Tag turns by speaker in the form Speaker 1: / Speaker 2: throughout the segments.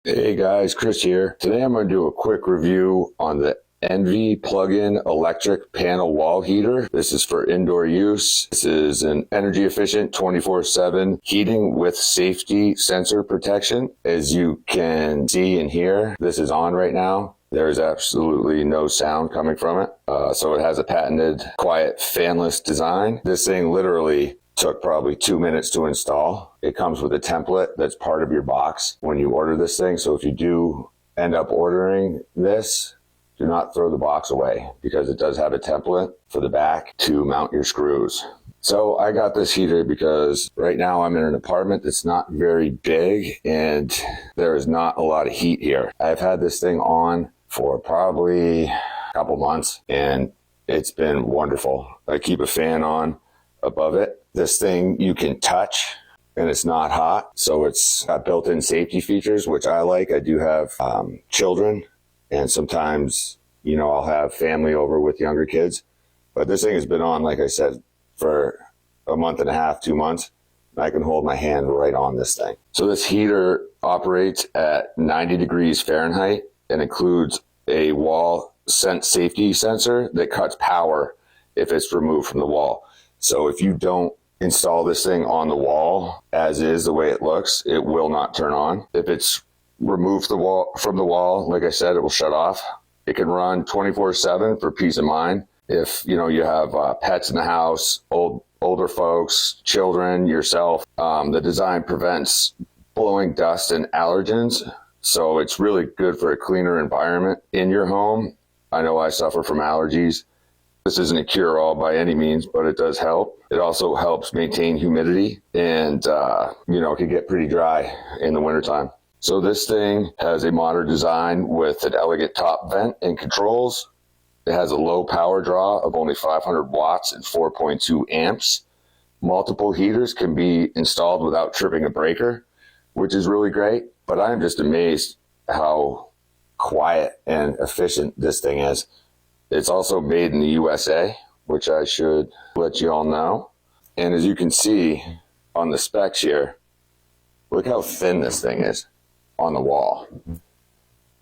Speaker 1: Hey guys, Chris here. Today I'm going to do a quick review on the ENVI plug-in electric panel wall heater. This is for indoor use. This is an energy efficient 24/7 heating with safety sensor protection. As you can see and hear, this is on right now. There's absolutely no sound coming from it. So it has a patented quiet fanless design. This thing literally took probably 2 minutes to install. It comes with a template that's part of your box when you order this thing. So if you do end up ordering this, do not throw the box away because it does have a template for the back to mount your screws. So I got this heater because right now I'm in an apartment that's not very big and there is not a lot of heat here. I've had this thing on for probably a couple months and it's been wonderful. I keep a fan on above it. This thing you can touch and it's not hot. So it's got built-in safety features, which I like. I do have children and sometimes, I'll have family over with younger kids. But this thing has been on, like I said, for a month and a half, 2 months. I can hold my hand right on this thing. So this heater operates at 90 degrees Fahrenheit and includes a wall safety sensor that cuts power if it's removed from the wall. So if you don't install this thing on the wall as is the way it looks, it will not turn on. If it's removed from the wall, like I said, it will shut off. It can run 24/7 for peace of mind. If you have pets in the house, older folks, children, yourself, the design prevents blowing dust and allergens. So it's really good for a cleaner environment in your home. I know I suffer from allergies. This isn't a cure-all by any means, but it does help. It also helps maintain humidity and, it can get pretty dry in the wintertime. So this thing has a modern design with an elegant top vent and controls. It has a low power draw of only 500 watts and 4.2 amps. Multiple heaters can be installed without tripping a breaker, which is really great. But I'm just amazed how quiet and efficient this thing is. It's also made in the USA, which I should let you all know. And as you can see on the specs here, look how thin this thing is on the wall.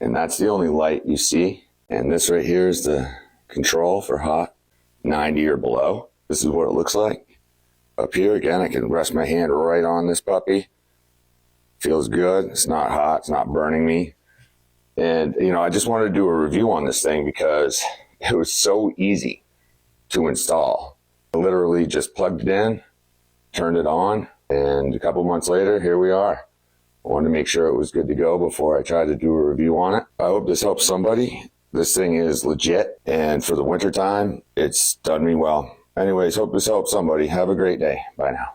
Speaker 1: And that's the only light you see. And this right here is the control for hot, 90 or below. This is what it looks like. Up here, again, I can rest my hand right on this puppy. Feels good. It's not hot. It's not burning me. And, I just wanted to do a review on this thing because it was so easy to install. I literally just plugged it in, turned it on, and a couple months later, here we are. I wanted to make sure it was good to go before I tried to do a review on it. I hope this helps somebody. This thing is legit, and for the winter time, it's done me well. Anyways, hope this helps somebody. Have a great day. Bye now.